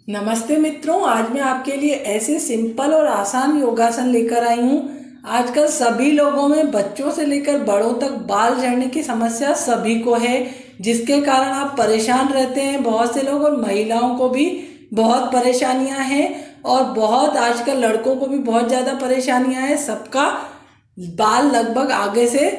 नमस्ते मित्रों, आज मैं आपके लिए ऐसे सिंपल और आसान योगासन लेकर आई हूँ। आजकल सभी लोगों में बच्चों से लेकर बड़ों तक बाल झड़ने की समस्या सभी को है, जिसके कारण आप परेशान रहते हैं। बहुत से लोग और महिलाओं को भी बहुत परेशानियां हैं और बहुत आजकल लड़कों को भी बहुत ज़्यादा परेशानियां हैं। सबका बाल लगभग आगे से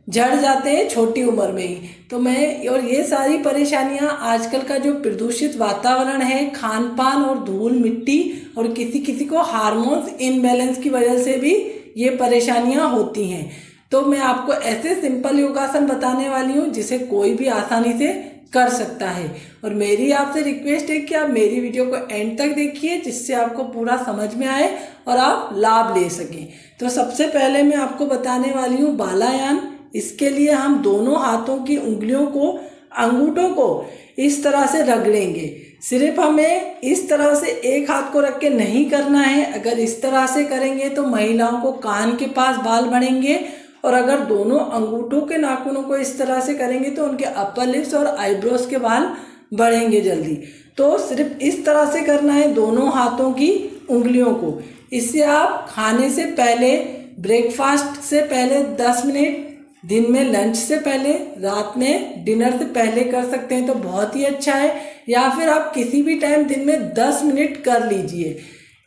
झड़ जाते हैं छोटी उम्र में ही। तो मैं और ये सारी परेशानियां आजकल का जो प्रदूषित वातावरण है, खान पान और धूल मिट्टी और किसी किसी को हार्मोन्स इनबैलेंस की वजह से भी ये परेशानियां होती हैं। तो मैं आपको ऐसे सिंपल योगासन बताने वाली हूँ जिसे कोई भी आसानी से कर सकता है। और मेरी आपसे रिक्वेस्ट है कि आप मेरी वीडियो को एंड तक देखिए, जिससे आपको पूरा समझ में आए और आप लाभ ले सकें। तो सबसे पहले मैं आपको बताने वाली हूँ बालायान। इसके लिए हम दोनों हाथों की उंगलियों को, अंगूठों को इस तरह से रगड़ेंगे। सिर्फ हमें इस तरह से एक हाथ को रख के नहीं करना है। अगर इस तरह से करेंगे तो महिलाओं को कान के पास बाल बढ़ेंगे, और अगर दोनों अंगूठों के नाखूनों को इस तरह से करेंगे तो उनके अपर लिप्स और आईब्रोज के बाल बढ़ेंगे जल्दी। तो सिर्फ इस तरह से करना है दोनों हाथों की उंगलियों को। इससे आप खाने से पहले, ब्रेकफास्ट से पहले 10 मिनट, दिन में लंच से पहले, रात में डिनर से पहले कर सकते हैं तो बहुत ही अच्छा है। या फिर आप किसी भी टाइम दिन में 10 मिनट कर लीजिए।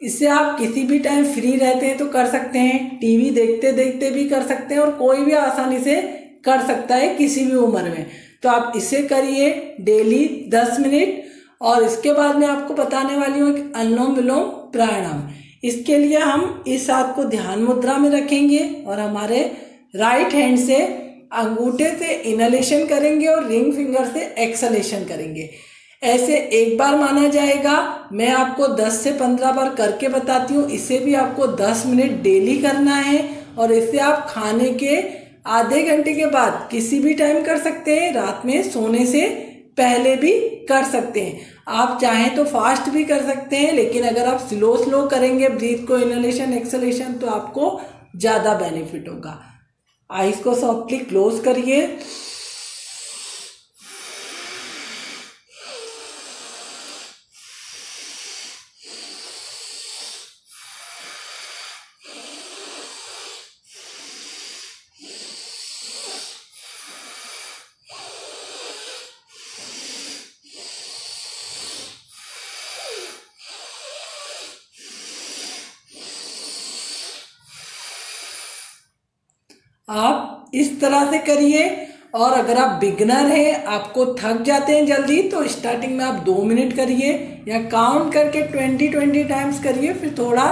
इससे आप किसी भी टाइम फ्री रहते हैं तो कर सकते हैं, टीवी देखते देखते भी कर सकते हैं, और कोई भी आसानी से कर सकता है किसी भी उम्र में। तो आप इसे करिए डेली 10 मिनट। और इसके बाद मैं आपको बताने वाली हूँ एक अनुलोम विलोम प्राणायाम। इसके लिए हम इस हाथ को ध्यान मुद्रा में रखेंगे और हमारे राइट हैंड से अंगूठे से इनहेलेशन करेंगे और रिंग फिंगर से एक्सहेलेशन करेंगे। ऐसे एक बार माना जाएगा। मैं आपको 10 से 15 बार करके बताती हूँ। इसे भी आपको 10 मिनट डेली करना है, और इसे आप खाने के आधे घंटे के बाद किसी भी टाइम कर सकते हैं। रात में सोने से पहले भी कर सकते हैं। आप चाहें तो फास्ट भी कर सकते हैं, लेकिन अगर आप स्लो स्लो करेंगे ब्रीथ को, इनहेलेशन एक्सहेलेशन, तो आपको ज़्यादा बेनिफिट होगा। आईज को सॉफ्टली क्लोज करिए। आप इस तरह से करिए। और अगर आप बिगनर हैं, आपको थक जाते हैं जल्दी, तो स्टार्टिंग में आप 2 मिनट करिए या काउंट करके 20 टाइम्स करिए। फिर थोड़ा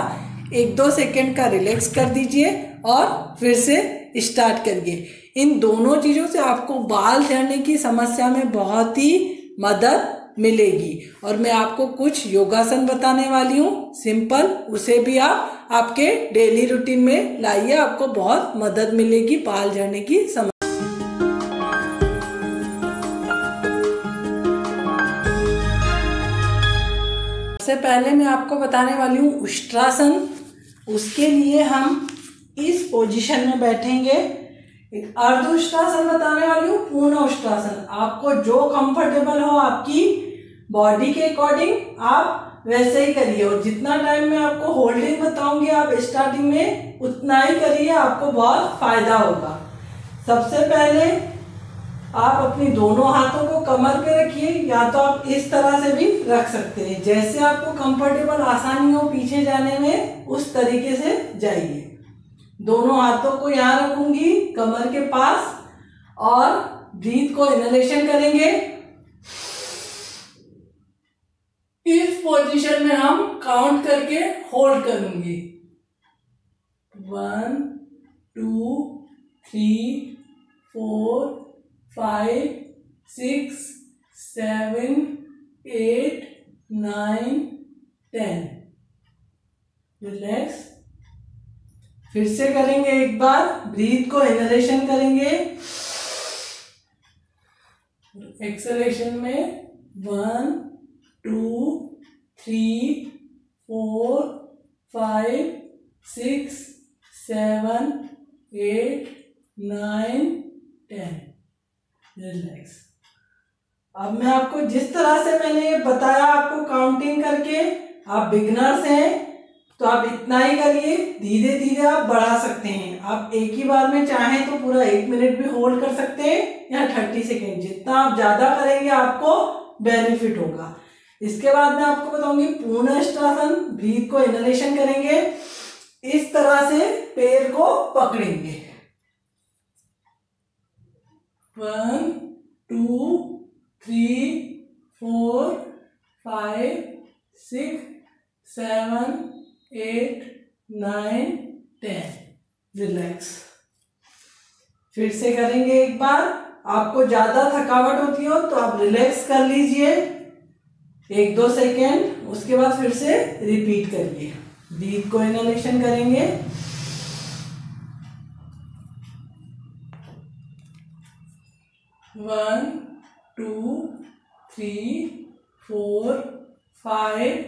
1-2 सेकेंड का रिलैक्स कर दीजिए और फिर से स्टार्ट करिए। इन दोनों चीज़ों से आपको बाल झड़ने की समस्या में बहुत ही मदद मिलेगी। और मैं आपको कुछ योगासन बताने वाली हूँ सिंपल, उसे भी आप आपके डेली रूटीन में लाइए। आपको बहुत मदद मिलेगी बाल झड़ने की समस्या। सबसे पहले मैं आपको बताने वाली हूँ उष्ट्रासन। उसके लिए हम इस पोजीशन में बैठेंगे। अर्ध उष्ट्रासन बताने वाली हूँ, पूर्ण उष्ट्रासन। आपको जो कंफर्टेबल हो आपकी बॉडी के अकॉर्डिंग आप वैसे ही करिए। और जितना टाइम मैं आपको होल्डिंग बताऊंगी आप स्टार्टिंग में उतना ही करिए, आपको बहुत फायदा होगा। सबसे पहले आप अपनी दोनों हाथों को कमर पे रखिए, या तो आप इस तरह से भी रख सकते हैं। जैसे आपको कंफर्टेबल, आसानी हो पीछे जाने में, उस तरीके से जाइए। दोनों हाथों को यहाँ रखूंगी कमर के पास, और ब्रीथ को इनहेलेशन करेंगे। इस पोजीशन में हम काउंट करके होल्ड करेंगे। 1 2 3 4 5 6 7 8 9 10। रिलैक्स। फिर से करेंगे एक बार, ब्रीथ को इनहेलेशन करेंगे, एक्सहेलेशन में 1 2 3 4 5 6 7 8 9 10। रिलैक्स। अब मैं आपको जिस तरह से मैंने ये बताया आपको काउंटिंग करके, आप बिगनर्स हैं तो आप इतना ही करिए, धीरे धीरे आप बढ़ा सकते हैं। आप एक ही बार में चाहें तो पूरा 1 मिनट भी होल्ड कर सकते हैं या 30 सेकेंड, जितना आप ज़्यादा करेंगे आपको बेनिफिट होगा। इसके बाद मैं आपको बताऊंगी पूर्णाष्टासन। ब्रीथ को इनहेलेशन करेंगे, इस तरह से पैर को पकड़ेंगे, 1 2 3 4 5 6 7 8 9 10। रिलैक्स। फिर से करेंगे एक बार। आपको ज्यादा थकावट होती हो तो आप रिलैक्स कर लीजिए 1-2 सेकेंड, उसके बाद फिर से रिपीट करिए। ब्रीथ को इनहेलेशन करेंगे, 1 2 3 4 5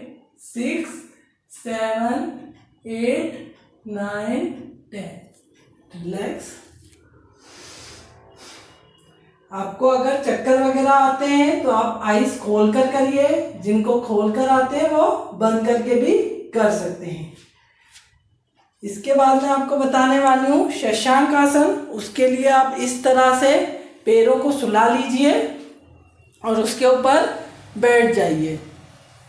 6 7 8 9 10। रिलैक्स। आपको अगर चक्कर वगैरह आते हैं तो आप आईज खोलकर करिए, जिनको खोलकर आते हैं वो बंद करके भी कर सकते हैं। इसके बाद मैं आपको बताने वाली हूँ शशांक आसन। उसके लिए आप इस तरह से पैरों को सुला लीजिए और उसके ऊपर बैठ जाइए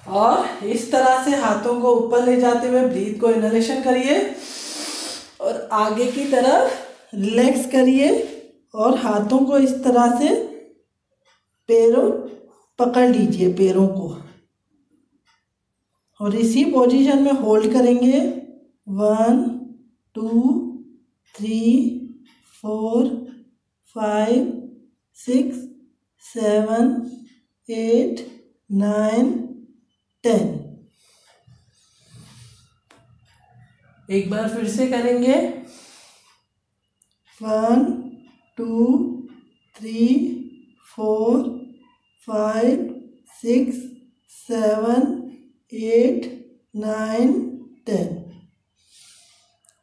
और इस तरह से हाथों को ऊपर ले जाते हुए ब्रीथ को इनहेलेशन करिए और आगे की तरफ रिलैक्स करिए और हाथों को इस तरह से पैरों पकड़ लीजिए पैरों को और इसी पोजीशन में होल्ड करेंगे 1 2 3 4 5 6 7 8 9 10। एक बार फिर से करेंगे 1 2 3 4 5 6 7 8 9 10।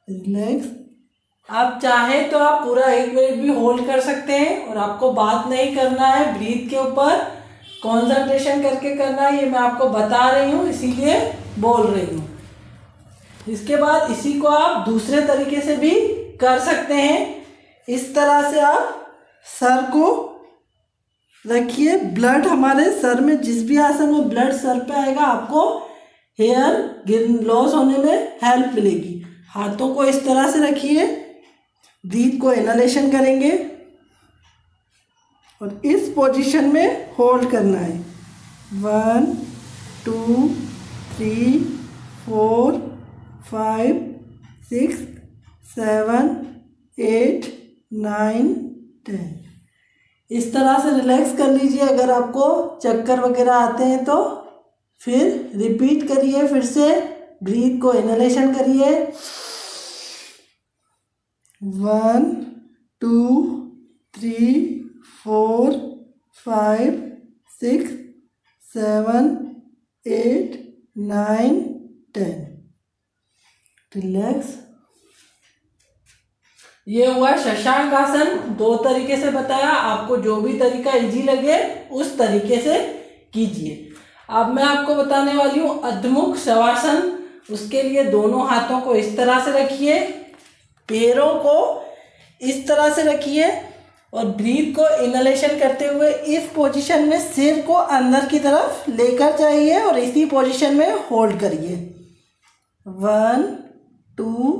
रिलैक्स। आप चाहे तो आप पूरा 1 मिनट भी होल्ड कर सकते हैं और आपको बात नहीं करना है, ब्रीथ के ऊपर कंसंट्रेशन करके करना है। ये मैं आपको बता रही हूँ इसीलिए बोल रही हूँ। इसके बाद इसी को आप दूसरे तरीके से भी कर सकते हैं। इस तरह से आप सर को रखिए, ब्लड हमारे सर में, जिस भी आसन में ब्लड सर पे आएगा आपको हेयर लॉस होने में हेल्प मिलेगी। हाथों को इस तरह से रखिए, ब्रीथ को इनहेलेशन करेंगे और इस पोजीशन में होल्ड करना है 1 2 3 4 5 6 7 8 9 10। इस तरह से रिलैक्स कर लीजिए। अगर आपको चक्कर वगैरह आते हैं तो फिर रिपीट करिए, फिर से ब्रीथ को इनहेलेशन करिए 1 2 3 4 5 6 7 8 9 10। रिलैक्स। ये हुआ शशांक आसन। 2 तरीके से बताया, आपको जो भी तरीका इजी लगे उस तरीके से कीजिए। अब मैं आपको बताने वाली हूँ अधमुख शवासन। उसके लिए दोनों हाथों को इस तरह से रखिए, पैरों को इस तरह से रखिए और ब्रीथ को इनहेलेशन करते हुए इस पोजीशन में सिर को अंदर की तरफ लेकर जाइए और इसी पोजीशन में होल्ड करिए 1 2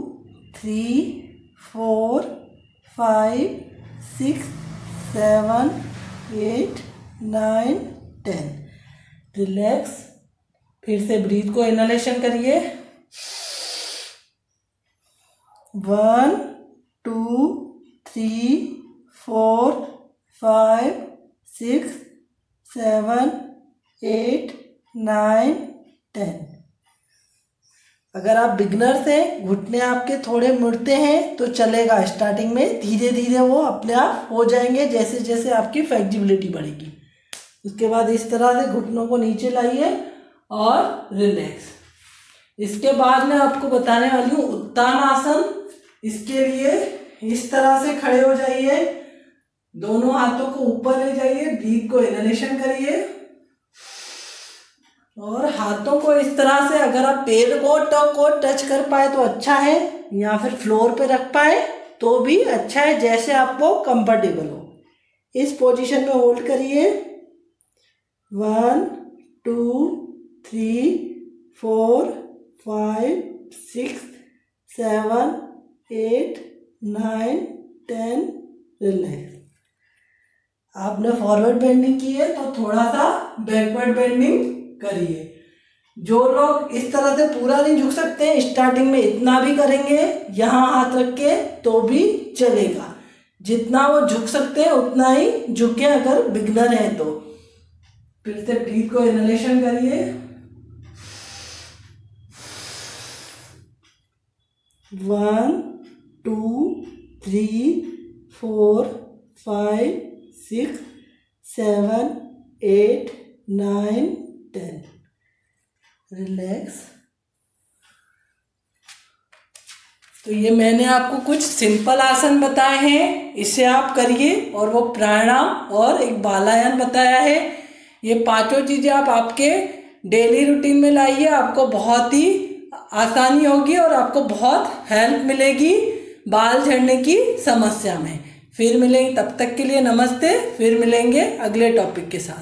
3 4 5 6 7 8 9 10। रिलैक्स। फिर से ब्रीथ को इनहेलेशन करिए 1 2 3 4 5 6 7 8 9 10। अगर आप बिगनर्स हैं, घुटने आपके थोड़े मुड़ते हैं तो चलेगा, स्टार्टिंग में धीरे धीरे वो अपने आप हो जाएंगे जैसे जैसे आपकी फ्लेक्सिबिलिटी बढ़ेगी। उसके बाद इस तरह से घुटनों को नीचे लाइए और रिलैक्स। इसके बाद मैं आपको बताने वाली हूँ उत्तान आसन। इसके लिए इस तरह से खड़े हो जाइए, दोनों हाथों को ऊपर ले जाइए, ब्रीथ को इनहेलेशन करिए और हाथों को इस तरह से, अगर आप पैर को टच कर पाए तो अच्छा है, या फिर फ्लोर पे रख पाए तो भी अच्छा है, जैसे आपको कंफर्टेबल हो। इस पोजीशन में होल्ड करिए। 1 2 3 4 5 6 7 8 9 10। रिलैक्स। आपने फॉरवर्ड बेंडिंग की है तो थोड़ा सा बैकवर्ड बेंडिंग करिए। जो लोग इस तरह से पूरा नहीं झुक सकते, स्टार्टिंग में इतना भी करेंगे यहाँ हाथ रख के तो भी चलेगा। जितना वो झुक सकते हैं उतना ही झुके अगर बिगनर है तो। फिर से ब्रीथ को इनहेलेशन करिए। 1 2 3 4 5 6 7 8 9 10। रिलैक्स। तो ये मैंने आपको कुछ सिंपल आसन बताए हैं, इसे आप करिए। और वो प्राणायाम और एक बालायन बताया है, ये पांचों चीज़ें आप आपके डेली रूटीन में लाइए, आपको बहुत ही आसानी होगी और आपको बहुत हेल्प मिलेगी बाल झड़ने की समस्या में। फिर मिलेंगे, तब तक के लिए नमस्ते। फिर मिलेंगे अगले टॉपिक के साथ।